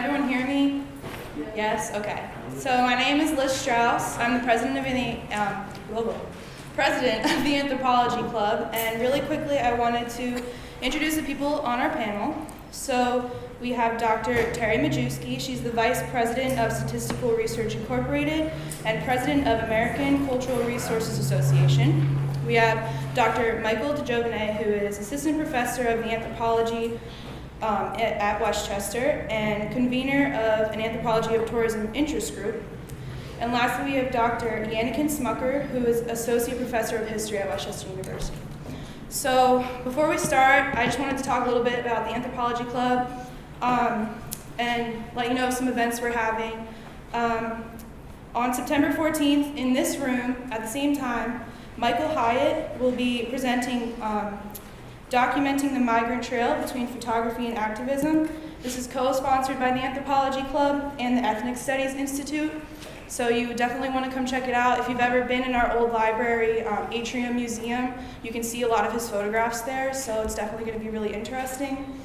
everyone hear me? Yes? Okay. So my name is Liz Strauss. I'm the president of the Anthropology Club, and really quickly I wanted to introduce the people on our panel. So we have Dr. Terry Majewski. She's the Vice President of Statistical Research Incorporated and President of American Cultural Resources Association. We have Dr. Michael DeJovene, who is Assistant Professor of the Anthropology at Westchester and convener of an Anthropology of Tourism interest group. And lastly, we have Dr. Yannick Smucker, who is Associate Professor of History at Westchester University. So before we start, I just wanted to talk a little bit about the Anthropology Club and let you know of some events we're having. On September 14th, in this room, at the same time, Michael Hyatt will be presenting Documenting the Migrant Trail Between Photography and Activism. This is co-sponsored by the Anthropology Club and the Ethnic Studies Institute. So you definitely want to come check it out. If you've ever been in our old library, Atrium Museum, you can see a lot of his photographs there, so it's definitely going to be really interesting.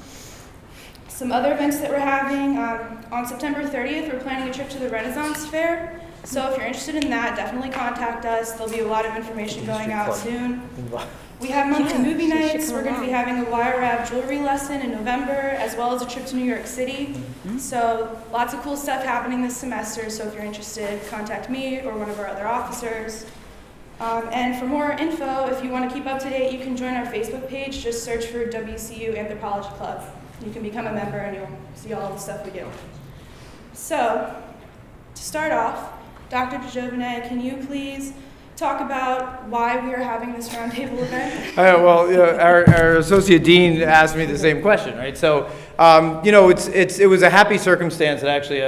Some other events that we're having, on September 30th, we're planning a trip to the Renaissance Fair. So if you're interested in that, definitely contact us. There'll be a lot of information going out soon. We have monthly movie nights. We're going to be having a wire wrap jewelry lesson in November, as well as a trip to New York City. So lots of cool stuff happening this semester. So if you're interested, contact me or one of our other officers. And for more info, if you want to keep up to date, you can join our Facebook page. Just search for WCU Anthropology Club. You can become a member and you'll see all the stuff we do. So to start off, Dr. DeJovene, can you please talk about why we are having this roundtable event? Our associate dean asked me the same question, right? So, it was a happy circumstance that actually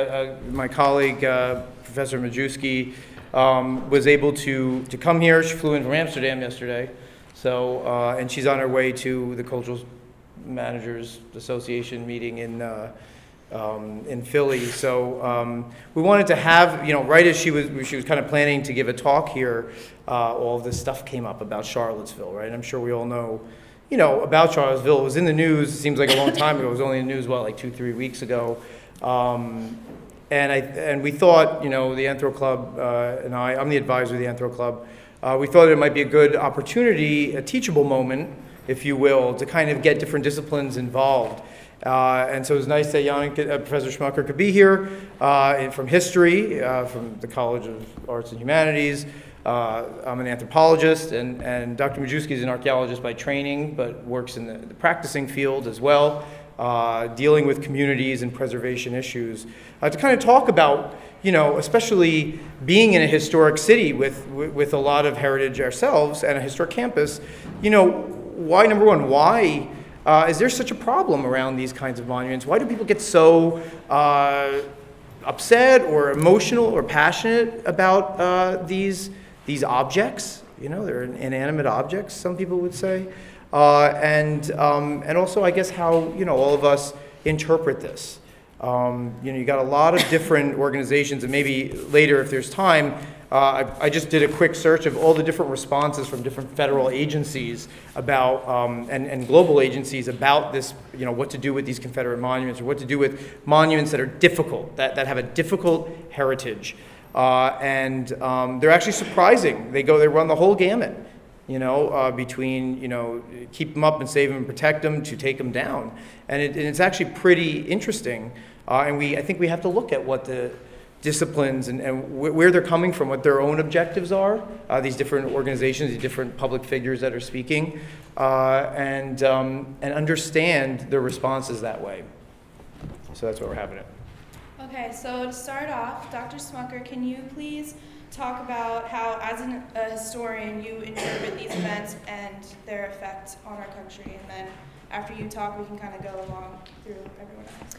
my colleague, Professor Majewski, was able to come here. She flew in from Amsterdam yesterday, so and she's on her way to the Cultural Managers Association meeting in Philly. So we wanted to have, right as she was kind of planning to give a talk here, all of this stuff came up about Charlottesville, right? I'm sure we all know, about Charlottesville. It was in the news. It seems like a long time ago. It was only in the news, like 2-3 weeks ago. And we thought, the Anthro Club and I'm the advisor of the Anthro Club. We thought it might be a good opportunity, a teachable moment, if you will, to kind of get different disciplines involved. And so it was nice that Yannick, Professor Schmucker could be here from history, from the College of Arts and Humanities. I'm an anthropologist, and Dr. Majewski is an archaeologist by training, but works in the practicing field as well, dealing with communities and preservation issues. To kind of talk about, especially being in a historic city with a lot of heritage ourselves and a historic campus, why, number one, why is there such a problem around these kinds of monuments? Why do people get so upset or emotional or passionate about these objects? They're inanimate objects, some people would say. And also, I guess, how, all of us interpret this. You got a lot of different organizations, and maybe later, if there's time, I just did a quick search of all the different responses from different federal agencies about, and global agencies about this, what to do with these Confederate monuments, or what to do with monuments that are difficult, that have a difficult heritage. And they're actually surprising. They run the whole gamut, between, keep them up and save them and protect them to take them down. And it's actually pretty interesting. And I think we have to look at what the disciplines and where they're coming from, what their own objectives are, these different organizations, these different public figures that are speaking, and understand their responses that way. So that's what we're having it. Okay, so to start off, Dr. Smucker, can you please talk about how, as a historian, you interpret these events and their effect on our country, and then after you talk, we can kind of go along through everyone else.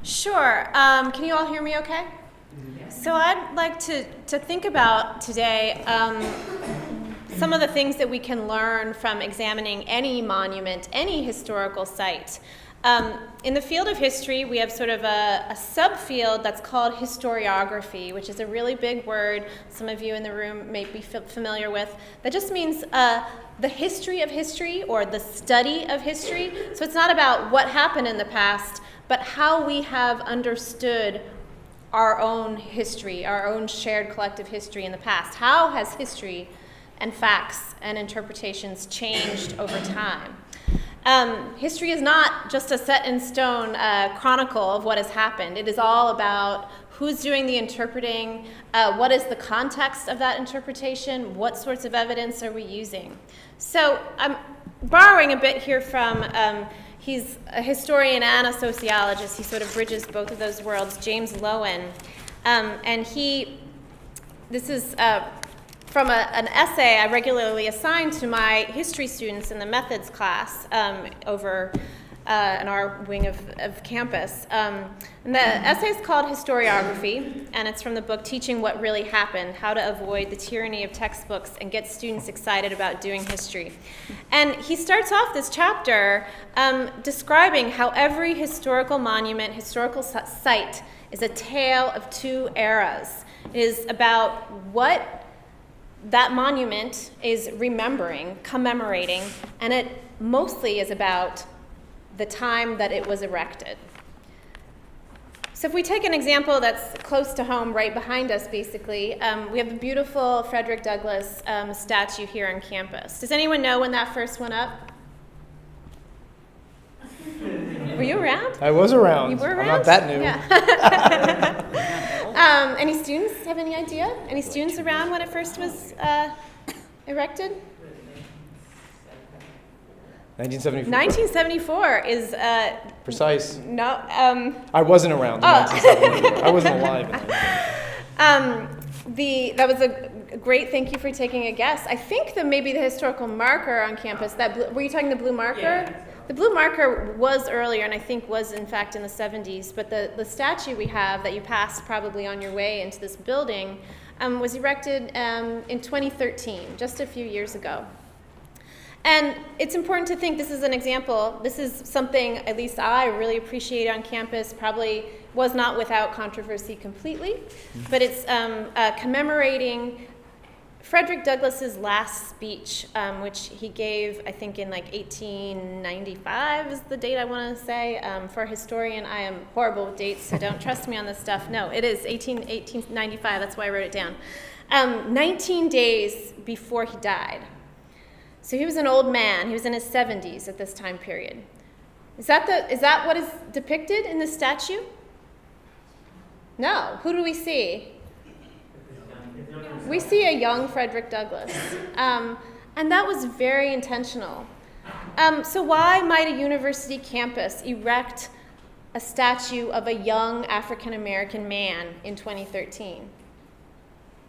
Sure. Can you all hear me okay? Yes. So I'd like to think about today some of the things that we can learn from examining any monument, any historical site. In the field of history, we have sort of a subfield that's called historiography, which is a really big word some of you in the room may be familiar with. That just means the history of history, or the study of history. So it's not about what happened in the past, but how we have understood our own history, our own shared collective history in the past. How has history and facts and interpretations changed over time? History is not just a set in stone chronicle of what has happened. It is all about who's doing the interpreting, what is the context of that interpretation, what sorts of evidence are we using. So I'm borrowing a bit here from, he's a historian and a sociologist. He sort of bridges both of those worlds, James Loewen. And this is from an essay I regularly assign to my history students in the methods class over in our wing of campus. And the essay is called Historiography, and it's from the book Teaching What Really Happened, How to Avoid the Tyranny of Textbooks and Get Students Excited About Doing History. And he starts off this chapter describing how every historical monument, historical site, is a tale of two eras. It is about what that monument is remembering, commemorating, and it mostly is about the time that it was erected. So if we take an example that's close to home, right behind us basically, we have the beautiful Frederick Douglass statue here on campus. Does anyone know when that first went up? Were you around? I was around. You were around? I'm not that new. Yeah. Any students have any idea? Any students around when it first was erected? 1974. 1974 is Precise. no. I wasn't around in 1974. I wasn't alive in that. That was a great. Thank you for taking a guess. I think that maybe the historical marker on campus. Were you talking the blue marker? Yeah. The blue marker was earlier, and I think was in fact in the 70s. But the statue we have that you passed probably on your way into this building was erected in 2013, just a few years ago. And it's important to think this is an example. This is something at least I really appreciate on campus. Probably was not without controversy completely, but it's commemorating Frederick Douglass's last speech, which he gave, I think, in like 1895 is the date I want to say. For a historian, I am horrible with dates, so don't trust me on this stuff. No, it is 1895. That's why I wrote it down. 19 days before he died. So he was an old man. He was in his 70s at this time period. Is that what is depicted in the statue? No. Who do we see? We see a young Frederick Douglass. And that was very intentional. So why might a university campus erect a statue of a young African-American man in 2013?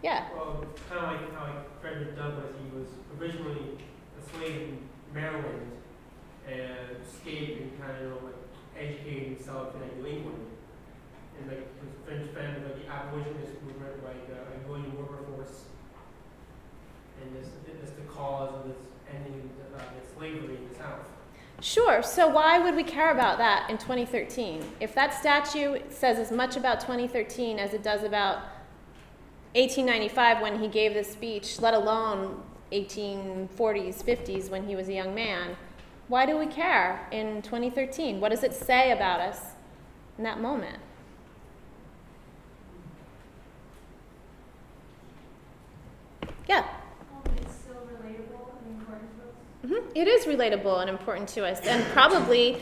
Yeah. Well, kind of like how Frederick Douglass, he was originally a slave in Maryland and escaped and kind of like educated himself in like New England. And like his French family, like the abolitionist movement, like William Wilberforce, and this the cause of this ending the slavery in the South. Sure. So why would we care about that in 2013? If that statue says as much about 2013 as it does about 1895 when he gave this speech, let alone 1840s, 50s when he was a young man, why do we care in 2013? What does it say about us in that moment? Yeah. It's still relatable and important to us. It is relatable and important to us, and probably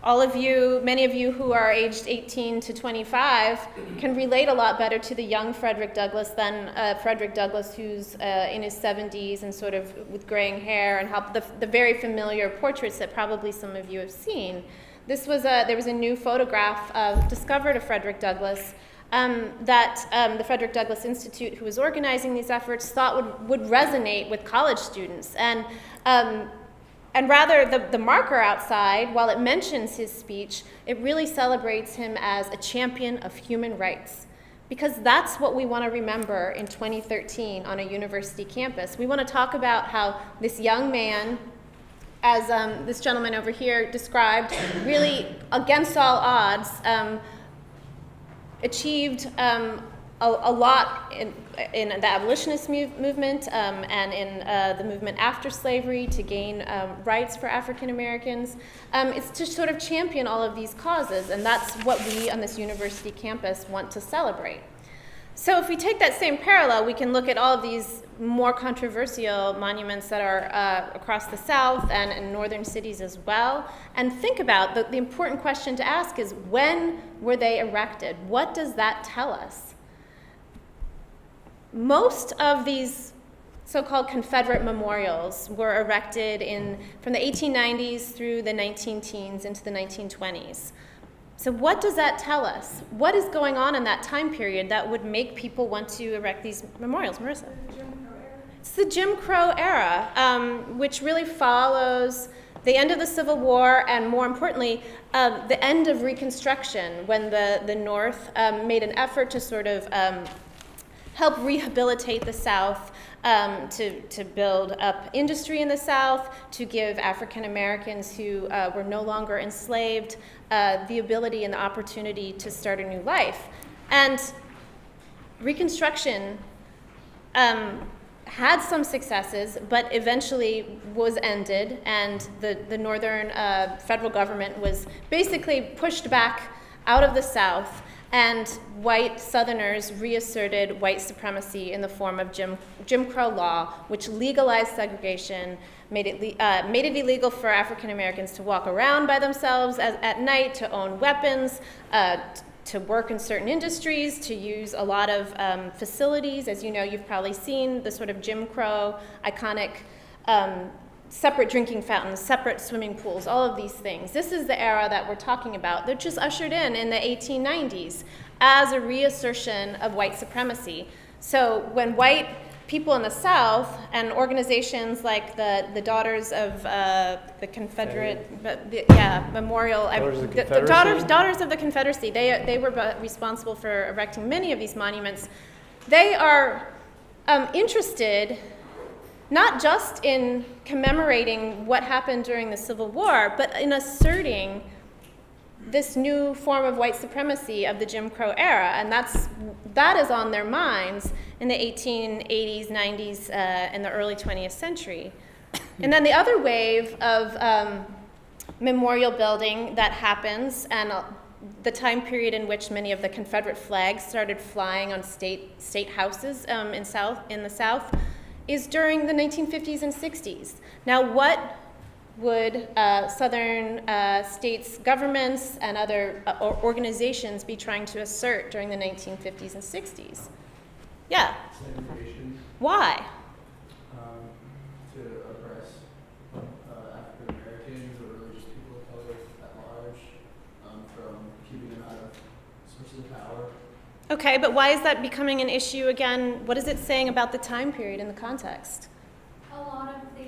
all of you, many of you who are aged 18 to 25 can relate a lot better to the young Frederick Douglass than Frederick Douglass who's in his 70s and sort of with graying hair, and how the very familiar portraits that probably some of you have seen. There was a new photograph discovered of Frederick Douglass that the Frederick Douglass Institute, who was organizing these efforts, thought would resonate with college students. And rather, the marker outside, while it mentions his speech, it really celebrates him as a champion of human rights. Because that's what we want to remember in 2013 on a university campus. We want to talk about how this young man as this gentleman over here described, really against all odds, achieved a lot in the abolitionist movement and in the movement after slavery to gain rights for African Americans. It's to sort of champion all of these causes, and that's what we on this university campus want to celebrate. So if we take that same parallel, we can look at all of these more controversial monuments that are across the South and in northern cities as well, and think about the important question to ask is, when were they erected? What does that tell us? Most of these so-called Confederate memorials were erected from the 1890s through the 19-teens into the 1920s. So what does that tell us? What is going on in that time period that would make people want to erect these memorials? Marissa? It's the Jim Crow era, which really follows the end of the Civil War and, more importantly, the end of Reconstruction, when the North made an effort to sort of help rehabilitate the South, to build up industry in the South, to give African Americans who were no longer enslaved the ability and the opportunity to start a new life. And Reconstruction had some successes, but eventually was ended, and the Northern federal government was basically pushed back out of the South, and white Southerners reasserted white supremacy in the form of Jim Crow law, which legalized segregation, made it illegal for African Americans to walk around by themselves at night, to own weapons, to work in certain industries, to use a lot of facilities. As you know, you've probably seen the sort of Jim Crow iconic separate drinking fountains, separate swimming pools, all of these things. This is the era that we're talking about. They're just ushered in the 1890s as a reassertion of white supremacy. So when white people in the South and organizations like the Daughters of the Confederate, Memorial, Daughters of the the Confederacy? Daughters of the Confederacy, they were responsible for erecting many of these monuments. They are interested not just in commemorating what happened during the Civil War, but in asserting this new form of white supremacy of the Jim Crow era, and that is on their minds in the 1880s, 90s, and the early 20th century. And then the other wave of memorial building that happens, and the time period in which many of the Confederate flags started flying on state houses in the South, is during the 1950s and 60s. Now, what would Southern states' governments and other organizations be trying to assert during the 1950s and 60s? Yeah. Segregation, Why? to oppress African Americans or religious people of color at large, from keeping them out of sources of power. Okay, but why is that becoming an issue again? What is it saying about the time period in the context? A lot of the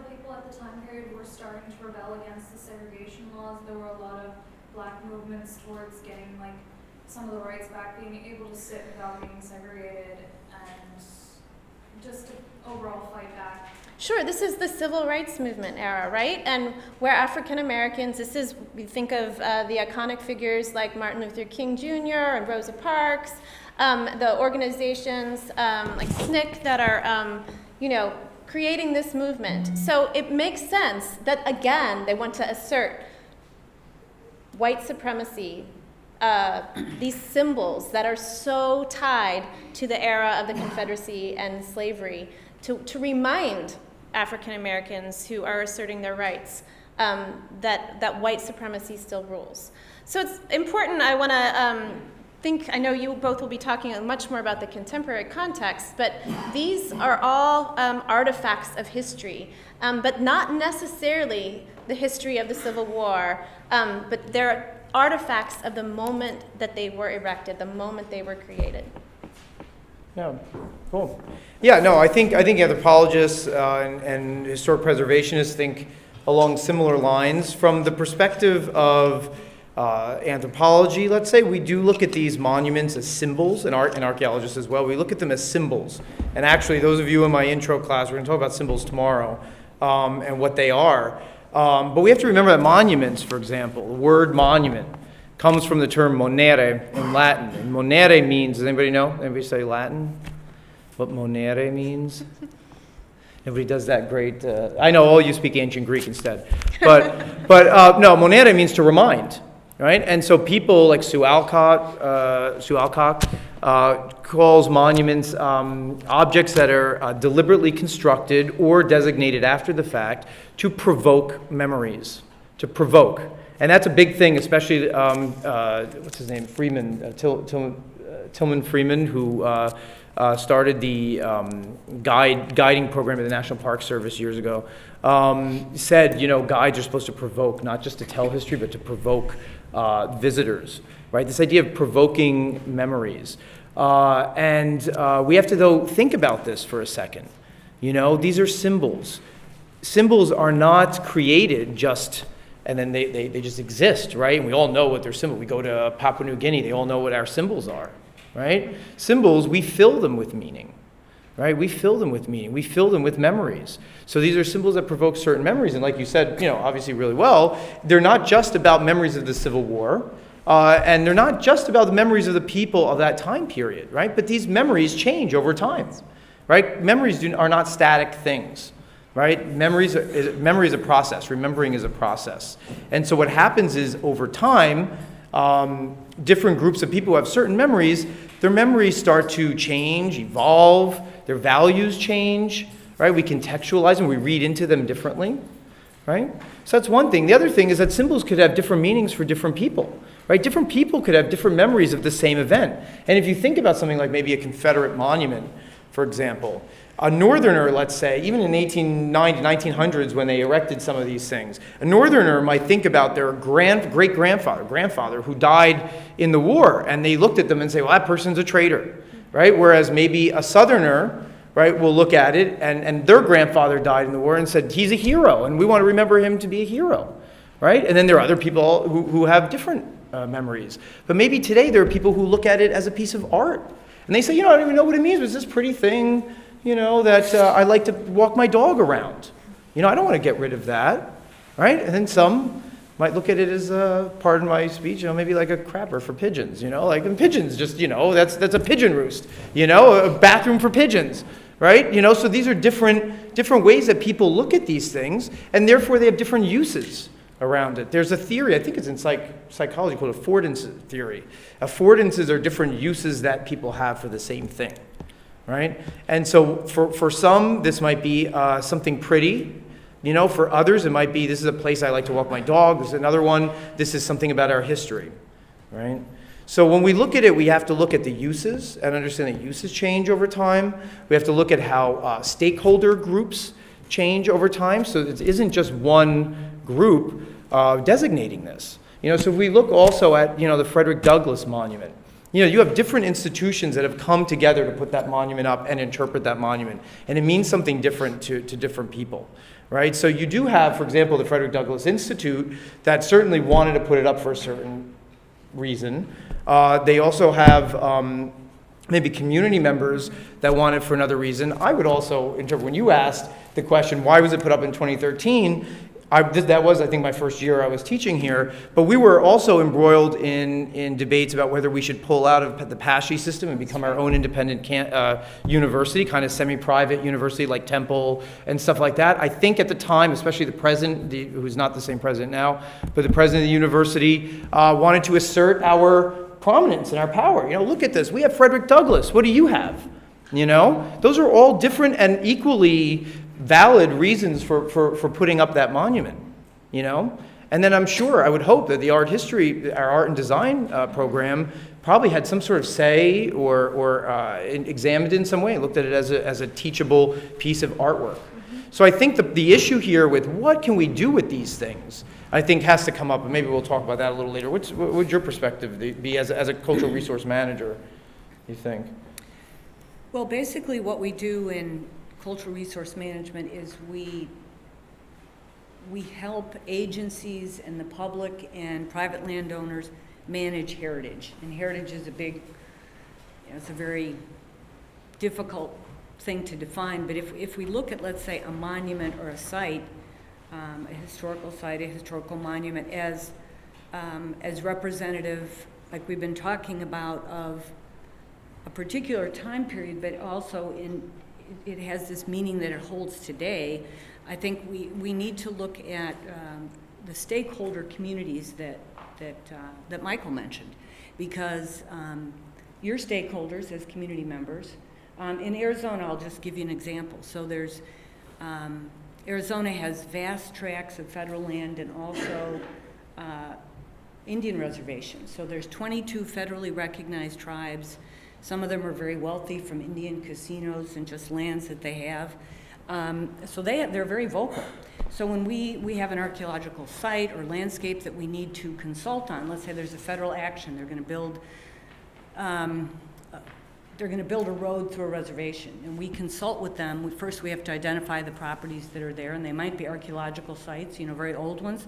people at the time period were starting to rebel against the segregation laws. There were a lot of black movements towards getting like some of the rights back, being able to sit without being segregated, and just to overall fight back. Sure, this is the civil rights movement era, right? And where African Americans, we think of the iconic figures like Martin Luther King Jr. and Rosa Parks, the organizations like SNCC that are, creating this movement. So it makes sense that, again, they want to assert white supremacy, these symbols that are so tied to the era of the Confederacy and slavery, to remind African Americans who are asserting their rights that white supremacy still rules. So it's important. I want to I know you both will be talking much more about the contemporary context, but these are all artifacts of history, but not necessarily the history of the Civil War, but they're artifacts of the moment that they were erected, the moment they were created. Yeah, cool. Yeah, no, I think anthropologists and historic preservationists think along similar lines. From the perspective of anthropology, let's say, we do look at these monuments as symbols, and archaeologists as well. We look at them as symbols. And actually, those of you in my intro class, we're going to talk about symbols tomorrow. and what they are. But we have to remember that monuments, for example, the word monument comes from the term monere in Latin. And monere means, does anybody know? Anybody say Latin? What monere means? Nobody does that great. I know all you speak ancient Greek instead. But no, monere means to remind, right? And so people like Sue Alcock calls monuments objects that are deliberately constructed or designated after the fact to provoke memories, to provoke. And that's a big thing, especially, what's his name, Freeman, Tillman Freeman, who started the guiding program at the National Park Service years ago, said, guides are supposed to provoke, not just to tell history, but to provoke visitors, right? This idea of provoking memories. And we have to, though, think about this for a second. These are symbols. Symbols are not created just, and then they just exist, right? And we all know what their symbol. We go to Papua New Guinea, they all know what our symbols are, right? Symbols, we fill them with meaning, right? We fill them with meaning. We fill them with memories. So these are symbols that provoke certain memories. And like you said, obviously really well, they're not just about memories of the Civil War, and they're not just about the memories of the people of that time period, right? But these memories change over time, right? Memories are not static things, right? Memory is a process. Remembering is a process. And so what happens is over time, different groups of people who have certain memories, their memories start to change, evolve, their values change, right? We contextualize them, we read into them differently, right? So that's one thing. The other thing is that symbols could have different meanings for different people, right? Different people could have different memories of the same event. And if you think about something like maybe a Confederate monument, for example, a Northerner, let's say, even in the 1900s when they erected some of these things, a Northerner might think about their grandfather who died in the war, and they looked at them and say, well, that person's a traitor, right? Whereas maybe a Southerner, right, will look at it, and their grandfather died in the war and said, he's a hero, and we want to remember him to be a hero, right? And then there are other people who have different memories. But maybe today there are people who look at it as a piece of art, and they say, I don't even know what it means, but it's this pretty thing, that I like to walk my dog around. I don't want to get rid of that, right? And then some might look at it as, pardon my speech, maybe like a crapper for pigeons, like and pigeons just, that's a pigeon roost, a bathroom for pigeons, right? So these are different ways that people look at these things, and therefore they have different uses around it. There's a theory, I think it's in psychology, called affordance theory. Affordances are different uses that people have for the same thing. Right? And so for some, this might be something pretty. For others, it might be, this is a place I like to walk my dog. There's another one, this is something about our history. Right? So when we look at it, we have to look at the uses and understand that uses change over time. We have to look at how stakeholder groups change over time. So it isn't just one group designating this. So if we look also at, the Frederick Douglass Monument, you have different institutions that have come together to put that monument up and interpret that monument. And it means something different to different people, right? So you do have, for example, the Frederick Douglass Institute that certainly wanted to put it up for a certain reason. They also have maybe community members that want it for another reason. I would also interpret, when you asked the question, why was it put up in 2013? That was, I think, my first year I was teaching here, but we were also embroiled in debates about whether we should pull out of the PASHE system and become our own independent university, kind of semi-private university like Temple and stuff like that. I think at the time, especially the president, who's not the same president now, but the president of the university wanted to assert our prominence and our power. Look at this. We have Frederick Douglass. What do you have? Those are all different and equally valid reasons for putting up that monument, And then I'm sure, I would hope that our art and design program probably had some sort of say or examined it in some way, looked at it as a teachable piece of artwork. Mm-hmm. So I think the issue here with what can we do with these things, I think has to come up, and maybe we'll talk about that a little later. What would your perspective be as a cultural resource manager, you think? Well, basically what we do in cultural resource management is we help agencies and the public and private landowners manage heritage. And heritage is it's a very difficult thing to define, but if we look at, let's say, a monument or a site, a historical site, a historical monument, as representative, like we've been talking about, of a particular time period, but also it has this meaning that it holds today. I think we need to look at the stakeholder communities that Michael mentioned, because your stakeholders as community members, in Arizona, I'll just give you an example. So there's, Arizona has vast tracts of federal land and also Indian reservations. So there's 22 federally recognized tribes. Some of them are very wealthy from Indian casinos and just lands that they have. So they're very vocal. So when we have an archaeological site or landscape that we need to consult on, let's say there's a federal action, they're going to build a road through a reservation, and we consult with them. First, we have to identify the properties that are there, and they might be archaeological sites, very old ones,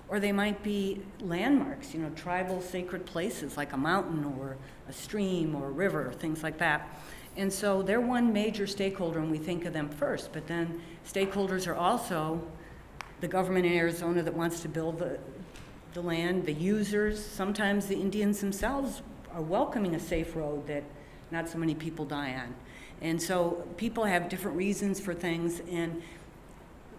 or they might be landmarks, tribal sacred places like a mountain or a stream or a river, things like that. And so they're one major stakeholder, and we think of them first. But then stakeholders are also the government in Arizona that wants to build the land, the users. Sometimes the Indians themselves are welcoming a safe road that not so many people die on. And so people have different reasons for things. And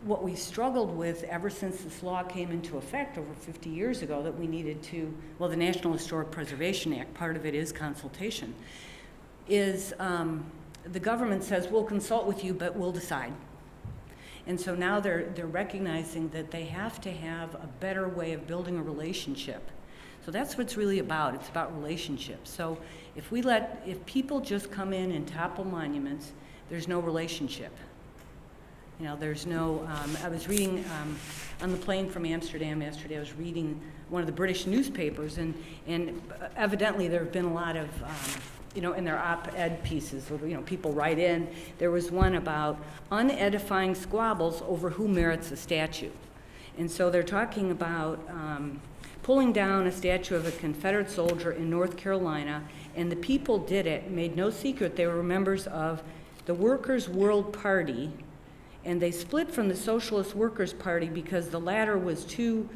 what we struggled with ever since this law came into effect over 50 years ago, that we needed to, well, the National Historic Preservation Act, part of it is consultation, is the government says, we'll consult with you, but we'll decide. And so now they're recognizing that they have to have a better way of building a relationship. So that's what it's really about. It's about relationships. So if people just come in and topple monuments, there's no relationship. There's no, I was reading on the plane from Amsterdam yesterday, I was reading one of the British newspapers, and evidently there have been a lot of, in their op-ed pieces, where, people write in, there was one about unedifying squabbles over who merits a statue. And so they're talking about pulling down a statue of a Confederate soldier in North Carolina, and the people did it, made no secret, they were members of the Workers' World Party, and they split from the Socialist Workers' Party because the latter was too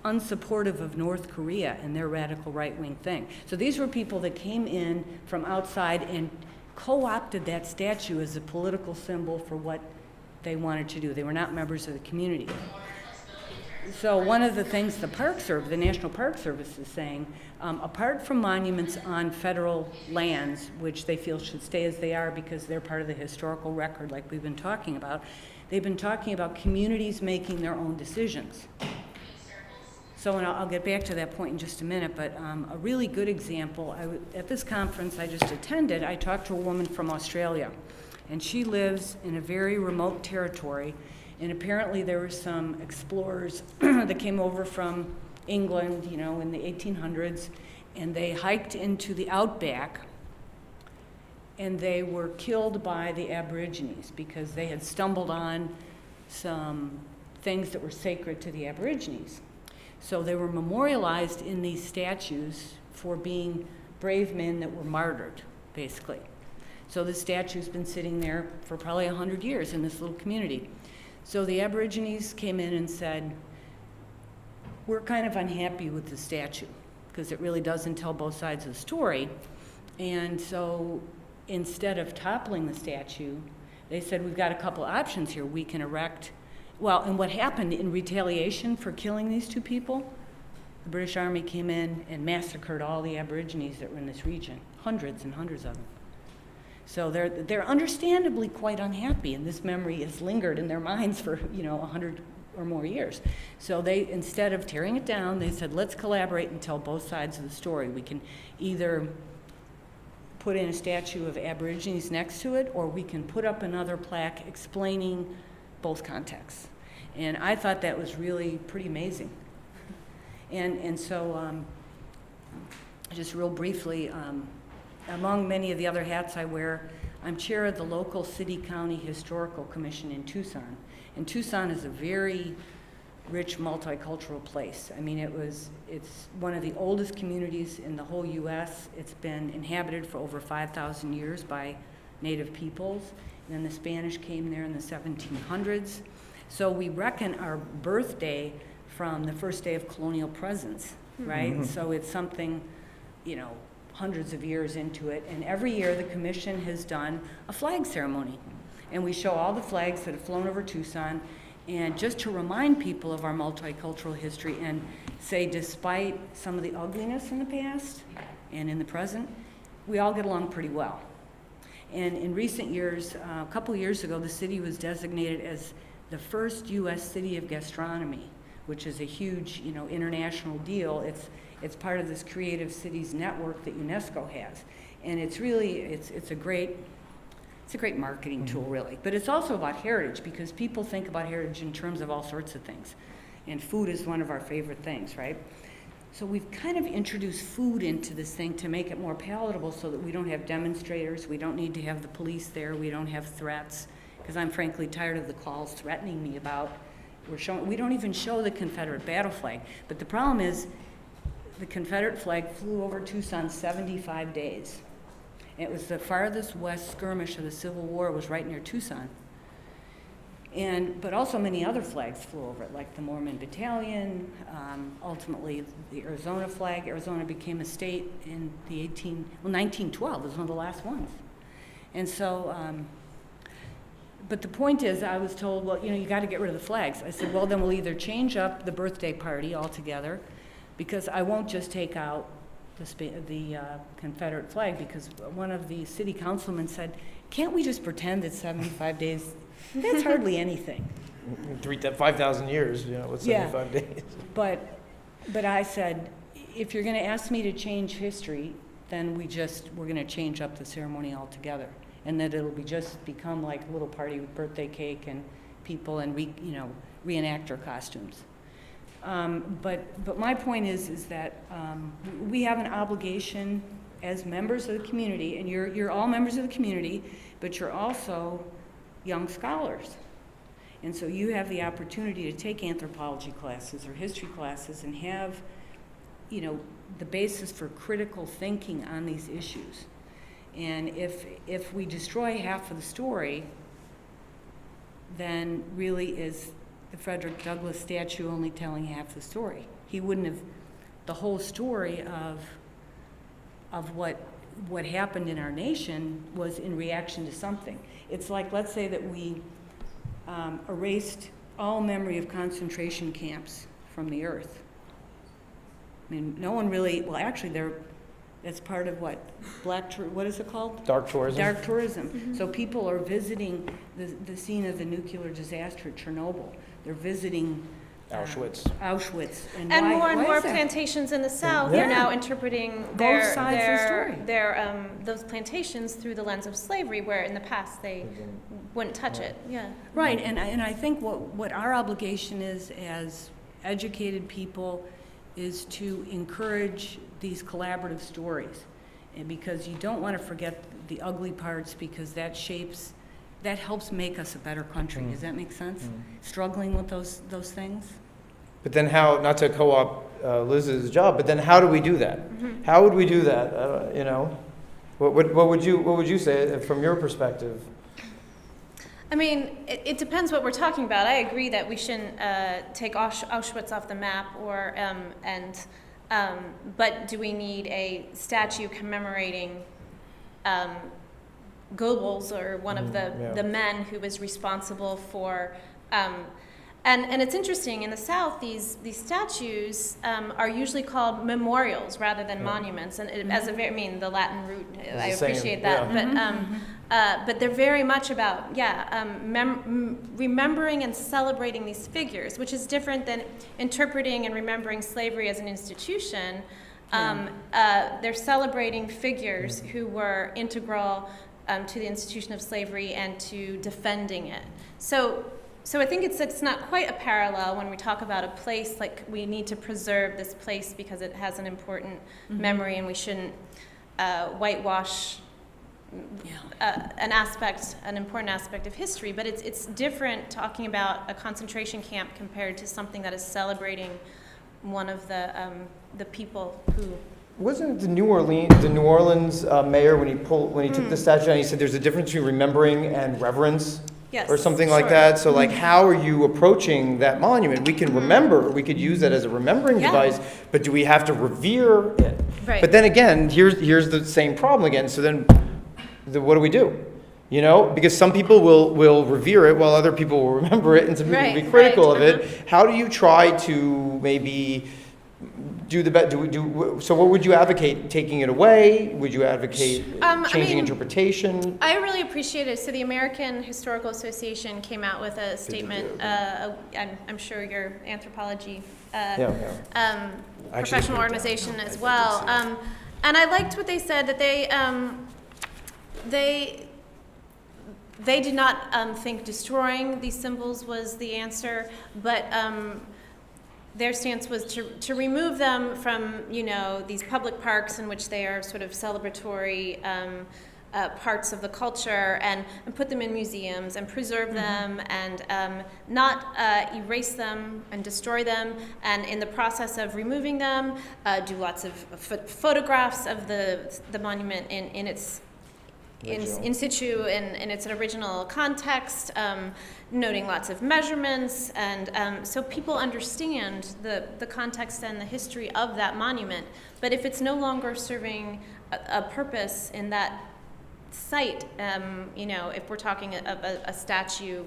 unsupportive of North Korea and their radical right-wing thing. So these were people that came in from outside and co-opted that statue as a political symbol for what they wanted to do. They were not members of the community. So one of the things the National Park Service is saying, apart from monuments on federal lands, which they feel should stay as they are because they're part of the historical record like we've been talking about, they've been talking about communities making their own decisions. So, and I'll get back to that point in just a minute, but a really good example, at this conference I just attended, I talked to a woman from Australia, and she lives in a very remote territory. And apparently there were some explorers that came over from England, in the 1800s, and they hiked into the outback, and they were killed by the Aborigines because they had stumbled on some things that were sacred to the Aborigines. So they were memorialized in these statues for being brave men that were martyred, basically. So this statue's been sitting there for probably 100 years in this little community. So the Aborigines came in and said, we're kind of unhappy with the statue because it really doesn't tell both sides of the story. And so instead of toppling the statue, they said, we've got a couple options here. We can erect, and what happened in retaliation for killing these two people, the British Army came in and massacred all the Aborigines that were in this region, hundreds and hundreds of them. So they're understandably quite unhappy, and this memory has lingered in their minds for 100 or more years. So they, instead of tearing it down, they said, let's collaborate and tell both sides of the story. We can either put in a statue of Aborigines next to it, or we can put up another plaque explaining both contexts. And I thought that was really pretty amazing. And so just real briefly, among many of the other hats I wear, I'm chair of the local city-county historical commission in Tucson. And Tucson is a very rich multicultural place. I mean, it's one of the oldest communities in the whole U.S. It's been inhabited for over 5,000 years by native peoples. And then the Spanish came there in the 1700s. So we reckon our birthday from the first day of colonial presence, right? So it's something, hundreds of years into it. And every year the commission has done a flag ceremony. And we show all the flags that have flown over Tucson, and just to remind people of our multicultural history and say, despite some of the ugliness in the past and in the present, we all get along pretty well. And in recent years, a couple years ago, the city was designated as the first U.S. city of gastronomy, which is a huge, international deal. It's part of this Creative Cities network that UNESCO has, and it's really it's a great marketing tool, really. But it's also about heritage, because people think about heritage in terms of all sorts of things, and food is one of our favorite things, right? So we've kind of introduced food into this thing to make it more palatable, so that we don't have demonstrators, we don't need to have the police there, we don't have threats, because I'm frankly tired of the calls threatening me about, we don't even show the Confederate battle flag. But the problem is, the Confederate flag flew over Tucson 75 days. It was the farthest west skirmish of the Civil War, was right near Tucson. But also many other flags flew over it, like the Mormon Battalion, ultimately the Arizona flag. Arizona became a state in the 1912, it was one of the last ones. And so, but the point is, I was told, well, you got to get rid of the flags. I said, well, then we'll either change up the birthday party altogether, because I won't just take out the Confederate flag, because one of the city councilmen said, can't we just pretend it's 75 days? That's hardly anything. 5,000 years, what's 75 days? But I said, if you're going to ask me to change history, then we're going to change up the ceremony altogether, and that it'll just become like a little party with birthday cake and people and reenactor costumes. But my point is that we have an obligation as members of the community, and you're all members of the community, but you're also young scholars. And so you have the opportunity to take anthropology classes or history classes and have, the basis for critical thinking on these issues. And if we destroy half of the story, then really is the Frederick Douglass statue only telling half the story. He wouldn't have the whole story of what happened in our nation was in reaction to something. It's like, let's say that we erased all memory of concentration camps from the earth. I mean, no one really, well, actually, that's part of what is it called? Dark tourism. Dark tourism. Mm-hmm. So people are visiting the scene of the nuclear disaster at Chernobyl. They're visiting Auschwitz. And more plantations in the South are now interpreting their those plantations through the lens of slavery, where in the past they wouldn't touch it. Yeah. Right, and I think what our obligation is as educated people is to encourage these collaborative stories, and because you don't want to forget the ugly parts, because that helps make us a better country. Does that make sense? Struggling with those things. But then how, not to co-opt Liz's job, but then how do we do that? How would we do that? What would you say from your perspective? I mean, it depends what we're talking about. I agree that we shouldn't take Auschwitz off the map, but do we need a statue commemorating Goebbels, or one of the men who was responsible for? And it's interesting, in the South, these statues are usually called memorials rather than monuments. And the Latin root, I appreciate that. Yeah. But they're very much about, remembering and celebrating these figures, which is different than interpreting and remembering slavery as an institution. They're celebrating figures who were integral to the institution of slavery and to defending it. So I think it's not quite a parallel when we talk about a place, like we need to preserve this place because it has an important memory, and we shouldn't whitewash an important aspect of history. But it's different talking about a concentration camp compared to something that is celebrating one of the people who wasn't it the New Orleans mayor when he took the statue down, he said there's a difference between remembering and reverence? Yes. Or something like sure. that. So like, how are you approaching that monument? We can remember, we could use that as a remembering Yeah. device, but do we have to revere it? Right. But then again, here's the same problem again. So then, what do we do? You know, because some people will revere it while other people will remember it, and some people will be Right, critical right, of it. How do you try to maybe do the best? So what would you advocate? Taking it away? Would you advocate changing interpretation? I really appreciate it. So the American Historical Association came out with a statement. I'm sure your anthropology Actually, professional organization as well. And I liked what they said, that they did not think destroying these symbols was the answer, but their stance was to remove them from, these public parks in which they are sort of celebratory parts of the culture, and put them in museums and preserve them, and not erase them and destroy them, and in the process of removing them, do lots of photographs of the monument in its in situ, in its original context, noting lots of measurements, and so people understand the context and the history of that monument. But if it's no longer serving a purpose in that site, if we're talking of a statue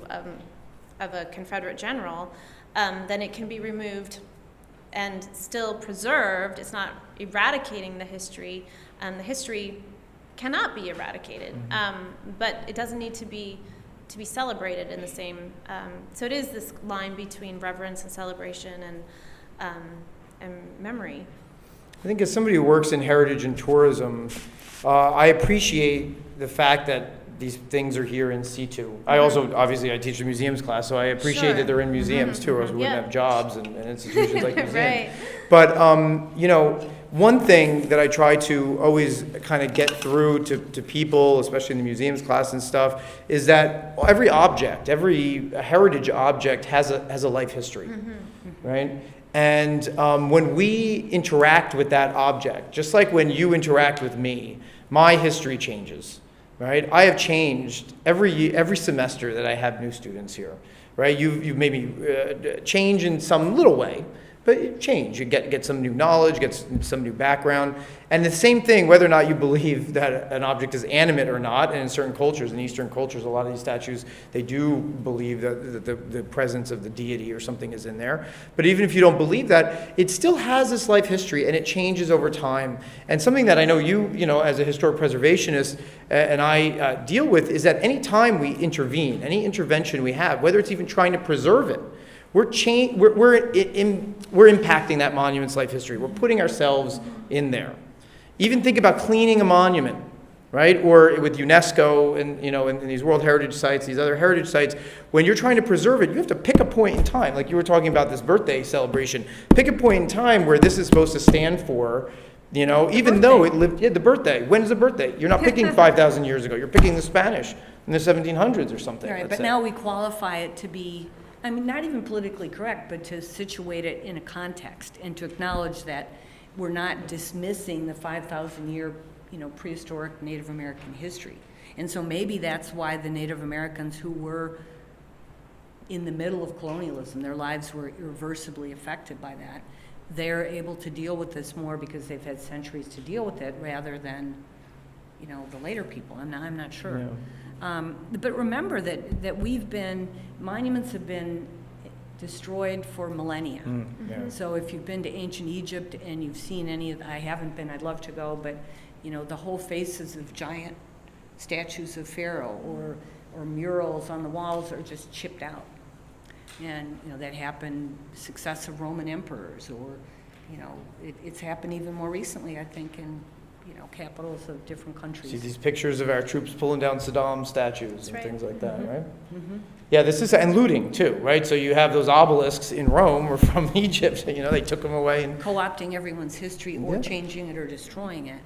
of a Confederate general, then it can be removed and still preserved. It's not eradicating the history. The history cannot be eradicated, but it doesn't need to be celebrated in the same. So it is this line between reverence and celebration and memory. I think as somebody who works in heritage and tourism, I appreciate the fact that these things are here in situ. I also, obviously, I teach a museums class, so I appreciate Sure. that they're in museums too, or else we wouldn't Yeah. have jobs and institutions like museums. Right. But, one thing that I try to always kind of get through to people, especially in the museums class and stuff, is that every heritage object has a life history, right? And when we interact with that object, just like when you interact with me, my history changes, right? I have changed every semester that I have new students here, right? You've made me change in some little way, but you change. You get some new knowledge, get some new background. And the same thing, whether or not you believe that an object is animate or not, and in certain cultures, in Eastern cultures, a lot of these statues, they do believe that the presence of the deity or something is in there. But even if you don't believe that, it still has this life history, and it changes over time. And something that I know you as a historic preservationist and I deal with is that any time we intervene, any intervention we have, whether it's even trying to preserve it, we're impacting that monument's life history. We're putting ourselves in there. Even think about cleaning a monument, right? Or with UNESCO and in these World Heritage Sites, these other heritage sites, when you're trying to preserve it, you have to pick a point in time. Like you were talking about this birthday celebration. Pick a point in time where this is supposed to stand for. Even though it lived, the birthday. When is the birthday? You're not picking 5,000 years ago. You're picking the Spanish in the 1700s or something. Right, let's but say. now we qualify it to be, not even politically correct, but to situate it in a context and to acknowledge that we're not dismissing the 5,000-year, prehistoric Native American history. And so maybe that's why the Native Americans who were in the middle of colonialism, their lives were irreversibly affected by that. They're able to deal with this more because they've had centuries to deal with it rather than, the later people. I'm not sure. Yeah. But remember that monuments have been destroyed for millennia. Yeah. So if you've been to ancient Egypt and you've seen I haven't been, I'd love to go, but the whole faces of giant statues of Pharaoh or murals on the walls are just chipped out. And that happened successive Roman emperors, or it's happened even more recently, I think, in capitals of different countries. See these pictures of our troops pulling down Saddam statues and right. things like that, right? Mm-hmm. Yeah, and looting too, right? So you have those obelisks in Rome or from Egypt, they took them away. And Co-opting everyone's history or Yeah. changing it or destroying it.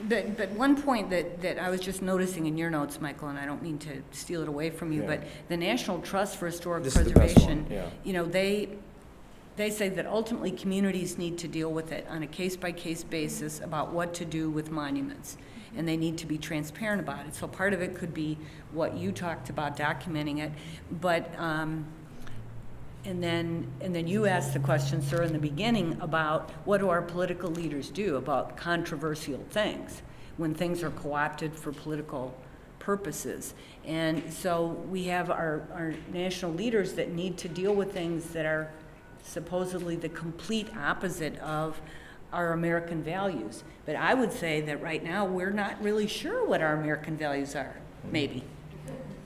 But one point that I was just noticing in your notes, Michael, and I don't mean to steal it away from you, Yeah. but the National Trust for Historic This is the best Preservation, one, yeah. they say that ultimately communities need to deal with it on a case-by-case basis about what to do with monuments. And they need to be transparent about it. So part of it could be what you talked about, documenting it. But, and then you asked the question, sir, in the beginning about what do our political leaders do about controversial things when things are co-opted for political purposes. And so we have our national leaders that need to deal with things that are supposedly the complete opposite of our American values. But I would say that right now we're not really sure what our American values are, maybe.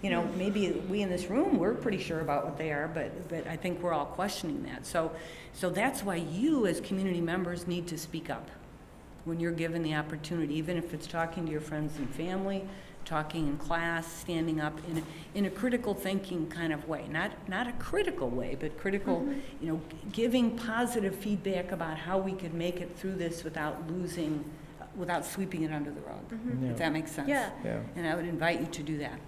You know, maybe we in this room, we're pretty sure about what they are, but I think we're all questioning that. So that's why you as community members need to speak up when you're given the opportunity, even if it's talking to your friends and family, talking in class, standing up in a critical thinking kind of way. Not a critical way, but critical, you know, giving positive feedback about how we could make it through this without sweeping it under the rug, if that makes sense. Yeah. Yeah. And I would invite you to do that.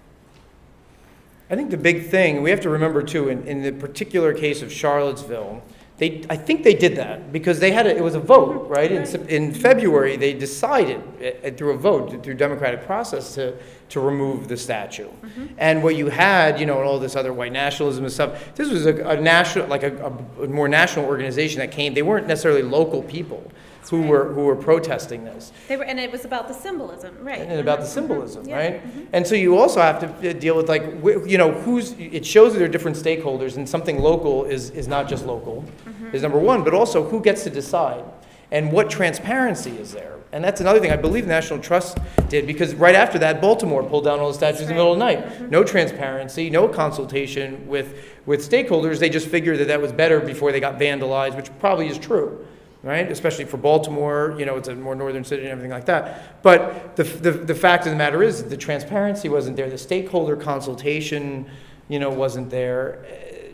I think the big thing, we have to remember too, in the particular case of Charlottesville, I think they did that because they had it was a vote, right? In February, they decided through a vote, through democratic process, to remove the statue. And what you had, you know, and all this other white nationalism and stuff, this was a national, like a more national organization that came. They weren't necessarily local people who were protesting this. And it was about the symbolism, right? And about the symbolism, Yeah. right? And so you also have to deal with, like, you know, it shows that there are different stakeholders, and something local is not just local, is number one, but also who gets to decide and what transparency is there. And that's another thing I believe National Trust did, because right after that, Baltimore pulled down all the statues in the middle of the night. No transparency, no consultation with stakeholders. They just figured that was better before they got vandalized, which probably is true. Right, especially for Baltimore, you know, it's a more northern city and everything like that. But the fact of the matter is, the transparency wasn't there. The stakeholder consultation, you know, wasn't there,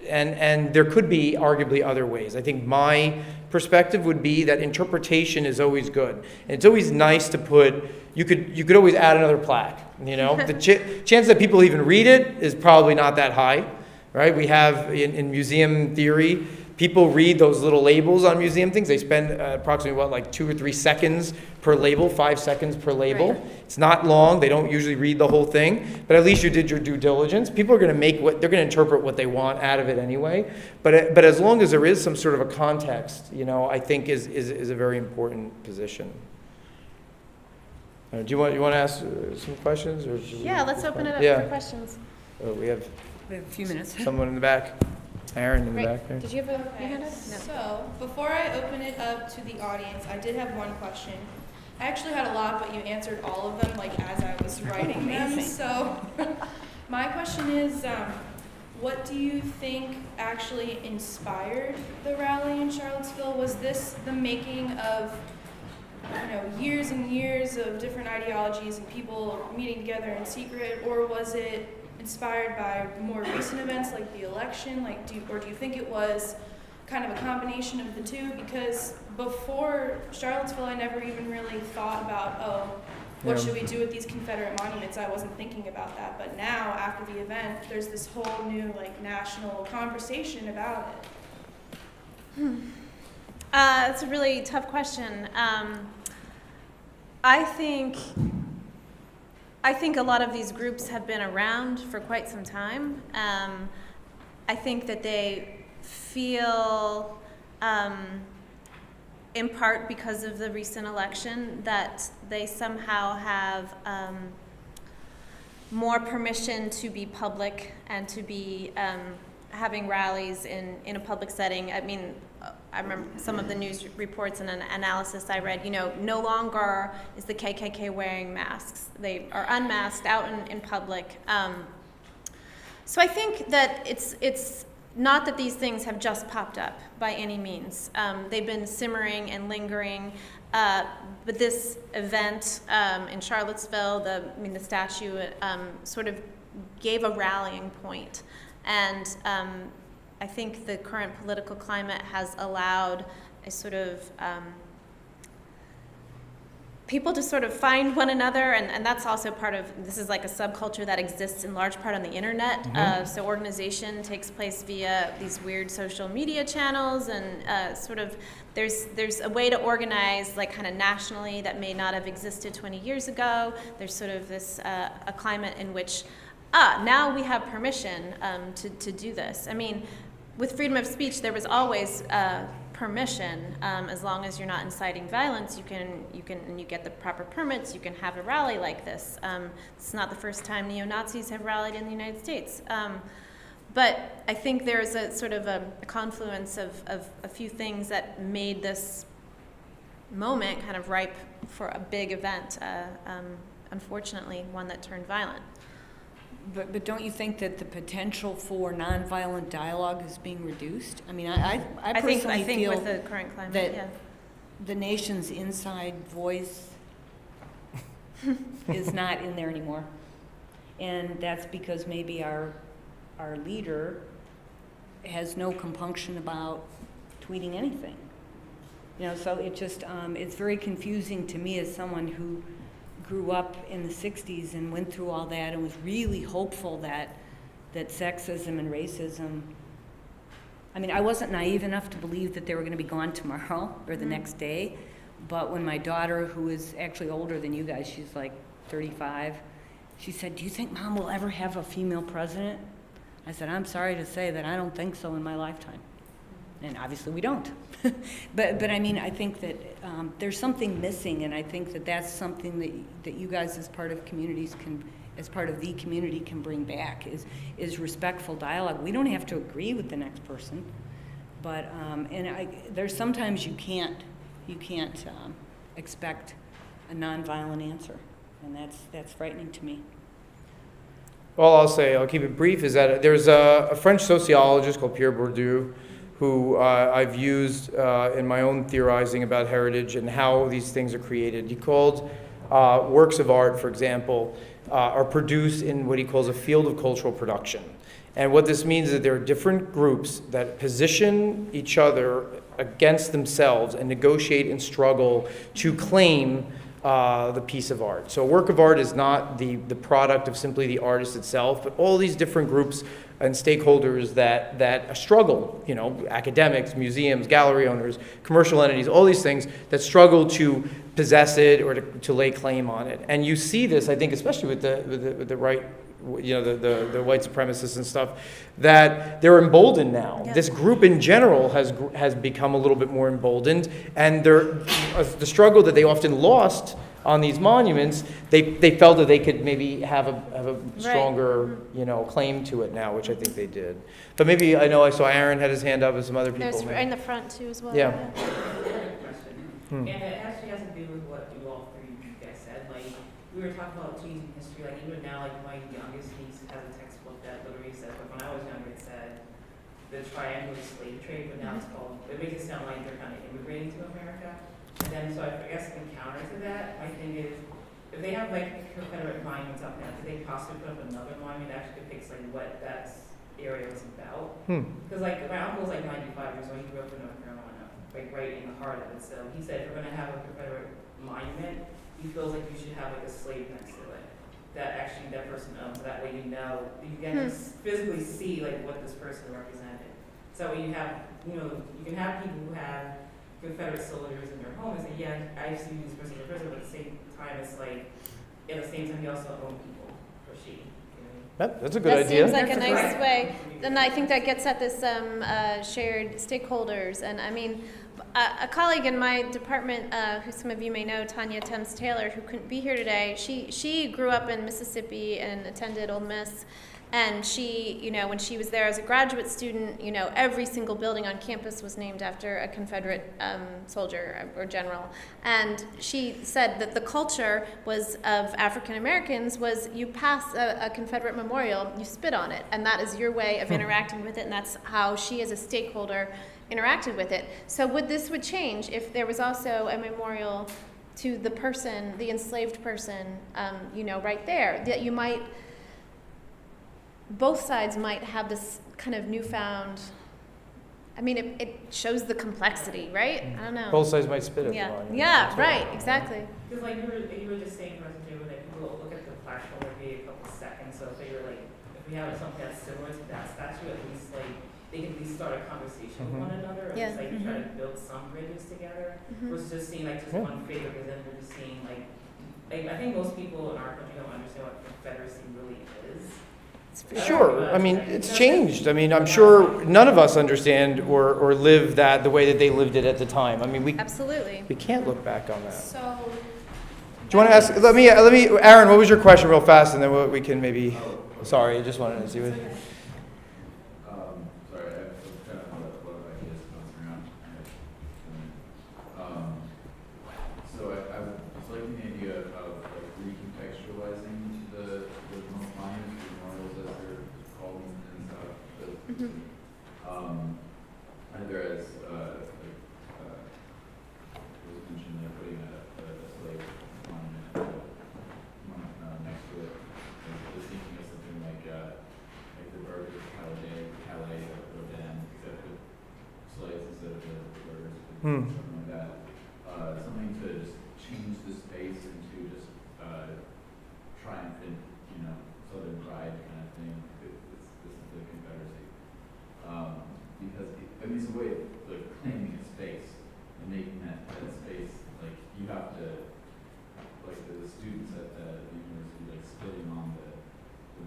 and there could be arguably other ways. I think my perspective would be that interpretation is always good, and it's always nice to put. You could always add another plaque. You know, the chance that people even read it is probably not that high, right? We have in museum theory. People read those little labels on museum things. They spend approximately, like 2 or 3 seconds per label, 5 seconds per label. Right. It's not long. They don't usually read the whole thing, but at least you did your due diligence. People are going to they're going to interpret what they want out of it anyway. But as long as there is some sort of a context, you know, I think is a very important position. Do you want to ask some questions, or Yeah, let's open it up for questions. We have We have a few minutes. someone in the back. Aaron in the Right. back there. Did you have your hand up? No. So, before I open it up to the audience, I did have one question. I actually had a lot, but you answered all of them, like, as I was writing them. Amazing. So, my question is, what do you think actually inspired the rally in Charlottesville? Was this the making of, you know, years and years of different ideologies and people meeting together in secret, or was it inspired by more recent events like the election? Like, do you think it was kind of a combination of the two? Because before Charlottesville, I never even really thought about, what should we do with these Confederate monuments? I wasn't thinking about that. But now, after the event, there's this whole new, like, national conversation about it. That's a really tough question. I think a lot of these groups have been around for quite some time. I think that they feel, in part because of the recent election, that they somehow have more permission to be public and to be having rallies in a public setting. I mean, I remember some of the news reports and an analysis I read, you know, no longer is the KKK wearing masks. They are unmasked out in public. So I think that it's not that these things have just popped up by any means. They've been simmering and lingering. But this event in Charlottesville, the statue sort of gave a rallying point. And I think the current political climate has allowed a sort of people to sort of find one another, and that's also part of, this is like a subculture that exists in large part on the internet. So organization takes place via these weird social media channels, and sort of there's a way to organize like kind of nationally that may not have existed 20 years ago. There's sort of this a climate in which now we have permission to do this. I mean, with freedom of speech, there was always permission. As long as you're not inciting violence, you can and you get the proper permits, you can have a rally like this. It's not the first time neo-Nazis have rallied in the United States. But I think there's a sort of a confluence of a few things that made this moment kind of ripe for a big event, unfortunately, one that turned violent. But don't you think that the potential for nonviolent dialogue is being reduced? I mean, I personally I think feel with the current climate, that yeah. the nation's inside voice is not in there anymore. And that's because maybe our leader has no compunction about tweeting anything. You know, so it just, it's very confusing to me as someone who grew up in the 60s and went through all that and was really hopeful that sexism and racism, I mean, I wasn't naive enough to believe that they were going to be gone tomorrow or the next day, but when my daughter, who is actually older than you guys, she's like 35, she said, "Do you think Mom will ever have a female president?" I said, "I'm sorry to say that I don't think so in my lifetime." And obviously we don't. but I mean, I think that there's something missing, and I think that that's something that you guys as part of communities can, as part of the community, can bring back, is respectful dialogue. We don't have to agree with the next person, but there's sometimes you can't expect a nonviolent answer, and that's frightening to me. All I'll say, I'll keep it brief, is that there's a French sociologist called Pierre Bourdieu, who I've used in my own theorizing about heritage and how these things are created. He called works of art, for example, are produced in what he calls a field of cultural production. And what this means is that there are different groups that position each other against themselves and negotiate and struggle to claim the piece of art. So a work of art is not the product of simply the artist itself, but all these different groups and stakeholders that struggle, you know, academics, museums, gallery owners, commercial entities, all these things that struggle to possess it or to lay claim on it. And you see this, I think, especially with the right, you know, the white supremacists and stuff, that they're emboldened now. Yeah. This group in general has become a little bit more emboldened, and the struggle that they often lost on these monuments, they felt that they could maybe have a stronger, you know, claim to it now, which I think they did. But maybe, I know I saw Aaron had his hand up and some other people. There's in the front too as well. Yeah. Question. And it actually has to do with what you all three of you guys said. Like, we were talking about changing history. Like, even now, like, my youngest niece has a textbook that literally says, like, when I was younger, it said the triangular slave trade, but now it's called, it makes it sound like they're kind of immigrating to America. And then, so I guess in counter to that, my thing is, if they have, like, Confederate monuments up now, could they possibly put up another monument that actually depicts, like, what that area was about? Because, like, my uncle's, like, 95 years old. He grew up in North Carolina, like, right in the heart of it. So he said, if we're going to have a Confederate monument, he feels like you should have, like, a slave next to it that actually that person owns. So that way you know, you can physically see, like, what this person represented. So when you have, you know, you can have people who have Confederate soldiers in their home and say, yeah, I used to use this person in prison, but at the same time, it's like, at the same time, you also own people, or she. That's a good That idea. seems like a That's nice right. way. And I think that gets at this shared stakeholders. And I mean, a colleague in my department, who some of you may know, Tanya Thames Taylor, who couldn't be here today, she grew up in Mississippi and attended Ole Miss. And she, you know, when she was there as a graduate student, you know, every single building on campus was named after a Confederate soldier or general. And she said that the culture was of African Americans was you pass a Confederate memorial, you spit on it, and that is your way of interacting with it, and that's how she as a stakeholder interacted with it. So this would change if there was also a memorial to the person, the enslaved person, you know, right there, that you might, both sides might have this kind of newfound I mean, it shows the complexity, right? I don't know. Both sides might spit at the Yeah, monument. yeah, That's right, right. exactly. Because like you were just saying, President Jay, that people will look at the flash for maybe a couple seconds, so if you're like, if we have something that's similar to that statue, at least like, they can at least start a conversation with one another, or Yeah. just like try to build some bridges together, versus just seeing like just Yeah. one figure, because then we're just seeing like, I think most people in our country don't understand what Confederacy really is. Sure, I mean, it's changed. I mean, I'm sure none of us understand or live that the way that they lived it at the time. I mean, we Absolutely. can't look back on that. So, Do you want to ask, let me, Aaron, what was your question real fast, and then we can maybe, sorry, I just wanted to see what. Sorry, I have kind of a lot of ideas bouncing around. So I was liking the idea of like recontextualizing the monuments, the memorials as they're called and stuff. Either as it was mentioned, like putting a slave monument next to it. I was thinking of something like the burgers of Calais or Rodin, except with slaves instead of the burgers, something like that. Something to just change the space into just triumphant, Southern pride kind of thing. This is the Confederacy. Because it's a way of like claiming a space and making that space, like you have to, like the students at the university, like spitting on the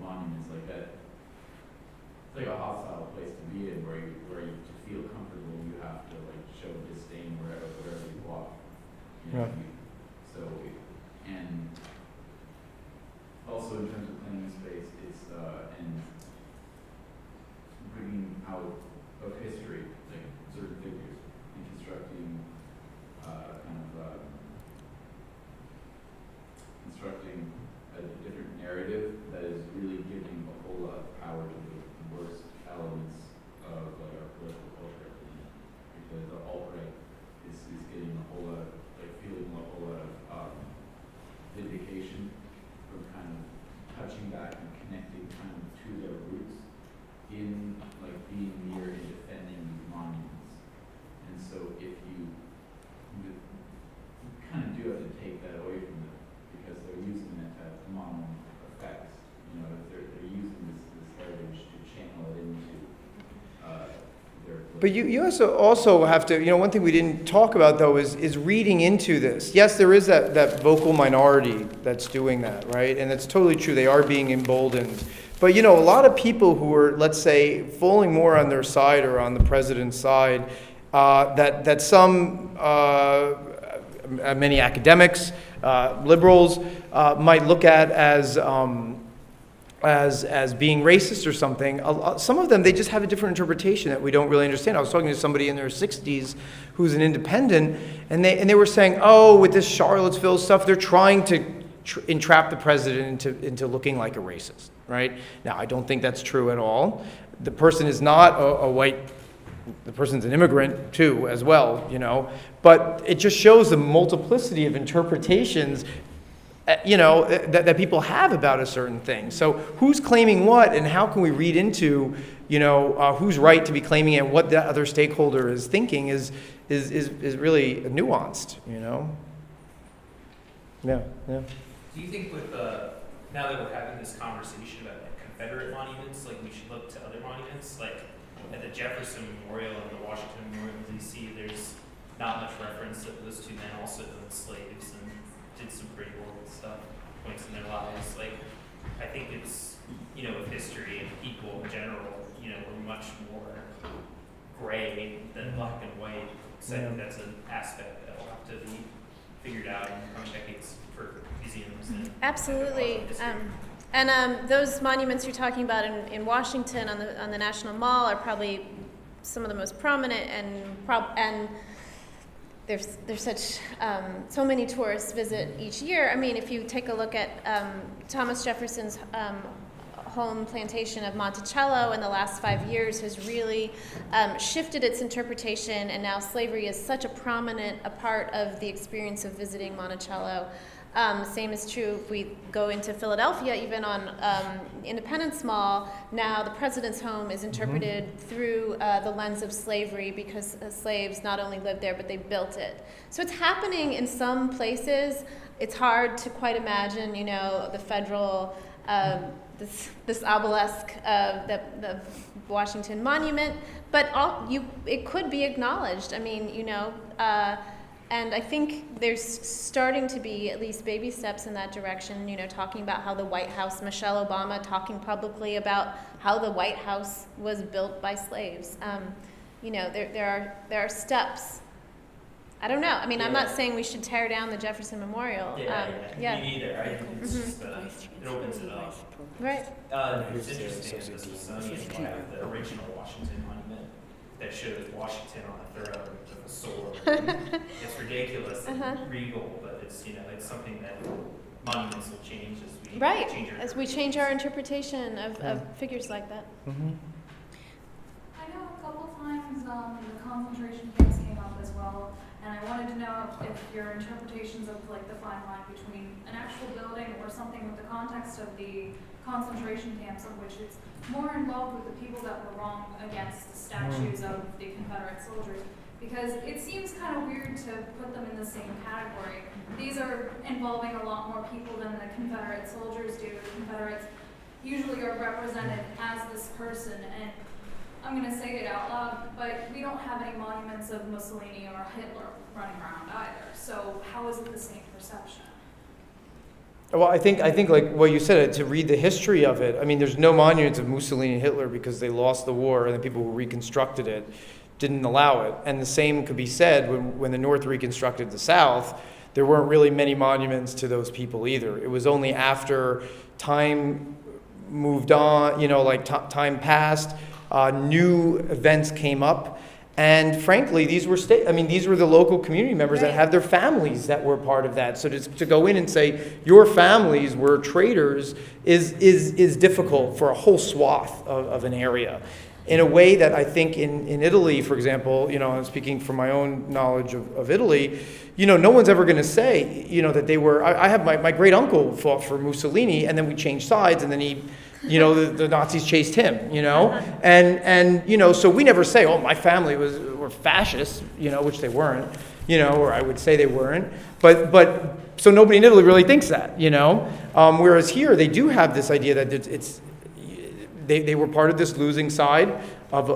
monuments like that. It's like a hostile place to be in, where you to feel comfortable, you have to like show disdain wherever you walk. Yeah. And also in terms of claiming space, it's and bringing out of history, like certain figures, and constructing constructing a different narrative that is really giving a whole lot of power to the worst elements of like our political culture, because the alt-right is getting a whole lot of feeling a whole lot of vindication from kind of touching back and connecting kind of to their roots in like being near and defending these monuments. And so if you kind of do have to take that away from them, because they're using it to have monument effects. They're using this heritage to channel it into their. But you also have to, one thing we didn't talk about though is reading into this. Yes, there is that vocal minority that's doing that, right? And it's totally true. They are being emboldened. But a lot of people who are, let's say, falling more on their side or on the president's side, that some many academics, liberals might look at as being racist or something. Some of them, they just have a different interpretation that we don't really understand. I was talking to somebody in their 60s who's an independent, and they were saying, oh, with this Charlottesville stuff, they're trying to entrap the president into looking like a racist, right? Now, I don't think that's true at all. The person is not a white, the person's an immigrant too, as well, but it just shows the multiplicity of interpretations that people have about a certain thing. So who's claiming what, and how can we read into, who's right to be claiming it, and what the other stakeholder is thinking is really nuanced, Yeah. Do you think with now that we're having this conversation about Confederate monuments, like we should look to other monuments, like at the Jefferson Memorial and the Washington Memorial in D.C., there's not much reference that those two men also owned slaves and did some pretty horrible stuff, points in their lives. Like, I think it's, with history and people in general, we're much more gray than black and white. So I think that's an aspect that will have to be figured out in the coming decades for museums. And Absolutely. history. Those monuments you're talking about in Washington on the National Mall are probably some of the most prominent, and there's such so many tourists visit each year. I mean, if you take a look at Thomas Jefferson's home plantation of Monticello in the last 5 years has really shifted its interpretation, and now slavery is such a prominent part of the experience of visiting Monticello. Same is true if we go into Philadelphia, even on Independence Mall. Now the president's home is interpreted through the lens of slavery because slaves not only lived there, but they built it. So it's happening in some places. It's hard to quite imagine, you know, the federal, this obelisk of the Washington Monument, but it could be acknowledged. I mean, you know, and I think there's starting to be at least baby steps in that direction, you know, talking about how the White House, Michelle Obama talking publicly about how the White House was built by slaves. You know, there are steps. I don't know. I mean, I'm not saying we should tear down the Jefferson Memorial. Me neither. I think it's just, it opens it up. Right. It's interesting in the Smithsonian, you have the original Washington Monument that shows Washington on a throne with a sword. It's ridiculous and regal, but it's, you know, it's something that monuments will change as we change our As we change our interpretation of figures like that. I know a couple times the concentration camps came up as well, and I wanted to know if your interpretations of like the fine line between an actual building or something with the context of the concentration camps, of which it's more involved with the people that were wrong against the statues of the Confederate soldiers, because it seems kind of weird to put them in the same category. These are involving a lot more people than the Confederate soldiers do. The Confederates usually are represented as this person, and I'm going to say it out loud, but we don't have any monuments of Mussolini or Hitler running around either. So how is it the same perception? Well, I think like what you said, to read the history of it, I mean, there's no monuments of Mussolini and Hitler because they lost the war and the people who reconstructed it didn't allow it. And the same could be said when the North reconstructed the South, there weren't really many monuments to those people either. It was only after time moved on, you know, like time passed, new events came up. And frankly, these were these were the local community members that had their families that were part of that. So to go in and say your families were traitors is difficult for a whole swath of an area. In a way that I think in Italy, for example, you know, I'm speaking from my own knowledge of Italy, you know, no one's ever going to say, you know, that they were. I have my great uncle fought for Mussolini, and then we changed sides, and then he. You know, the Nazis chased him, you know, and you know, so we never say, oh, my family were fascists, you know, which they weren't, you know, or I would say they weren't, but so nobody in Italy really thinks that, you know, whereas here they do have this idea that they were part of this losing side of a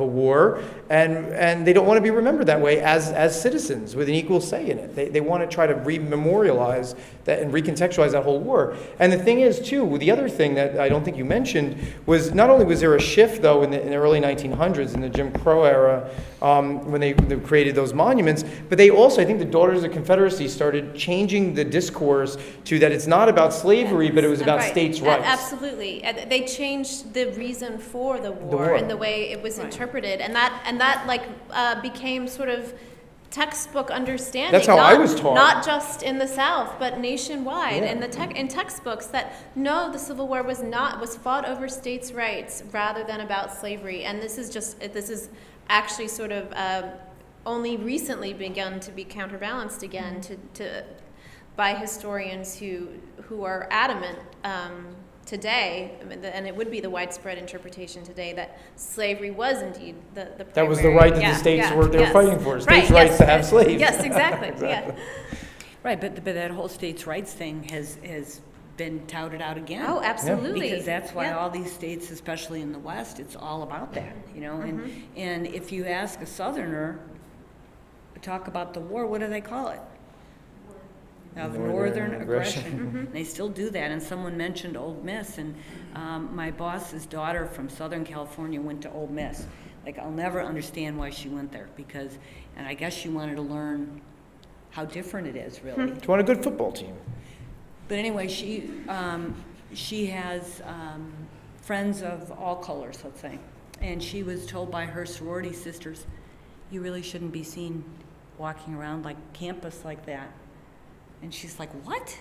war, and they don't want to be remembered that way as citizens with an equal say in it. They want to try to rememorialize that and recontextualize that whole war. And the thing is, too, the other thing that I don't think you mentioned was not only was there a shift, though, in the early 1900s, in the Jim Crow era, when they created those monuments, but they also, I think the Daughters of the Confederacy started changing the discourse to that it's not about slavery, but it was about states' rights. Absolutely. They changed the reason for the war and the way it was interpreted, and that became sort of textbok understanding. That's how I was taught. Not just in the South, but nationwide. In textbooks that no, the Civil War was fought over states' rights rather than about slavery. And this is actually sort of only recently begun to be counterbalanced again by historians who are adamant today, and it would be the widespread interpretation today, that slavery was indeed the primary. That was the right that the states were fighting for, states' rights to have slaves. Yes, exactly. Yeah. Right, but that whole states' rights thing has been touted out again. Oh, absolutely. Because that's why all these states, especially in the West, it's all about that, you know. And if you ask a Southerner, talk about the war, what do they call it? Of northern aggression. They still do that, and someone mentioned Ole Miss, and my boss's daughter from Southern California went to Ole Miss. Like, I'll never understand why she went there, and I guess she wanted to learn how different it is, really. She wanted a good football team. But anyway, she has friends of all colors, let's say, and she was told by her sorority sisters, you really shouldn't be seen walking around like campus like that. And she's like, what?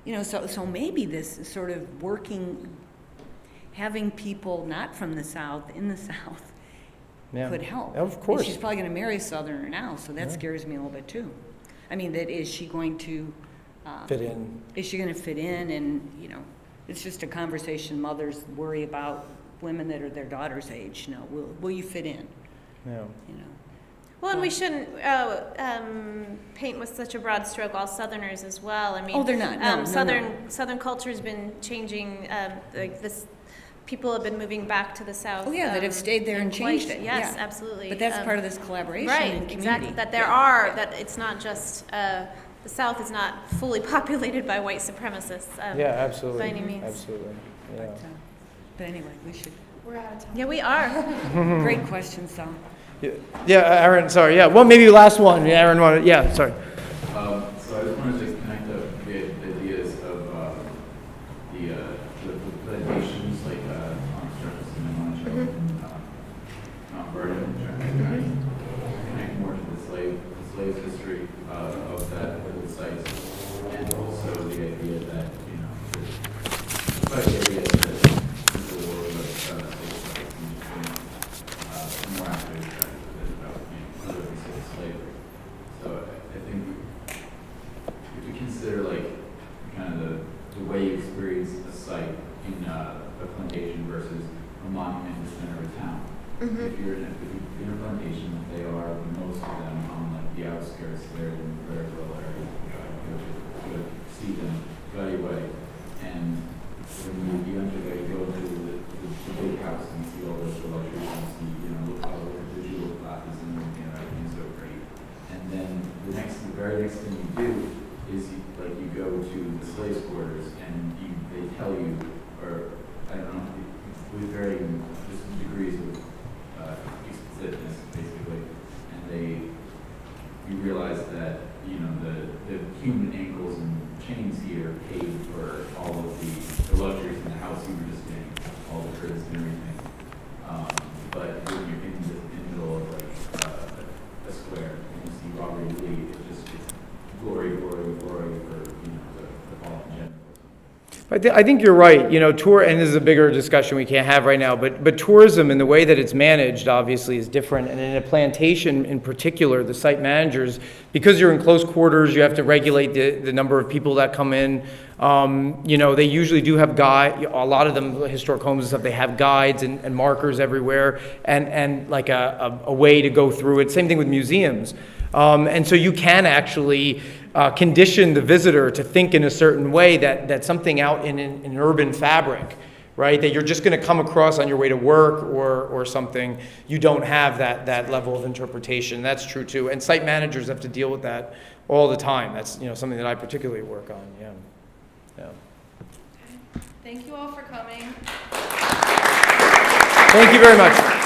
You know, so maybe this sort of having people not from the South, in the South, could help. Of course. And she's probably going to marry a Southerner now, so that scares me a little bit too. I mean, that is she going to, Fit in. is she going to fit in? And, you know, it's just a conversation mothers worry about women that are their daughter's age. You know, will you fit in? Yeah. You know. Well, and we shouldn't paint with such a broad stroke all Southerners as well. I mean, Oh, they're not. No, Southern culture's been changing. Like this, people have been moving back to the South. Oh, yeah, that have stayed there and changed it. Yes, Yeah. absolutely. But that's part of this collaboration right, and community. exactly. That there are, that it's not just, the South is not fully populated by white supremacists. Yeah, absolutely. By any means. Absolutely. Yeah. But anyway, we should. We're out of time. Yeah, we are. Great question, Sal. Yeah, Aaron, sorry. Yeah, well, maybe last one. Aaron wanted, yeah, sorry. So I just wanted to connect up the ideas of the plantations, like on Jefferson and Monticello and Mount Vernon, trying to kind of connect more to the slaves' history of that whole site, and also the idea that, you know, despite the idea that the war was slave sites and more active about, you know, other reasons of slavery. So I think if we consider like kind of the way you experience a site in a plantation versus a monument in the center of a town. If you're in a plantation, they are, most of them, on like the outskirts, they're in very rural areas. You go to see them, go your way, and when you enter there, you go to the big house and you see all those luxuries, and you see, you know, look how the jewel classes and everything, everything's so great. And then the very next thing you do is you go to the slave quarters and they tell you, or I don't know, with varying degrees of explicitness, basically, and you realize that, you know, the human ankles and chains here paid for all of the luxuries in the house you were just in, all the cribs and everything. But when you're in the middle of like a square and you see Robert E. Lee, it's glory, glory, glory for, you know, the fall in general. I think you're right. You know, and this is a bigger discussion we can't have right now, but tourism and the way that it's managed obviously is different. And in a plantation in particular, the site managers, because you're in close quarters, you have to regulate the number of people that come in. You know, they usually do have a lot of them, historic homes and stuff, they have guides and markers everywhere and like a way to go through it. Same thing with museums. And so you can actually condition the visitor to think in a certain way that something out in an urban fabric, right, that you're just going to come across on your way to work or something, you don't have that level of interpretation. That's true too. And site managers have to deal with that all the time. That's, you know, something that I particularly work on. Yeah. Thank you all for coming. Thank you very much.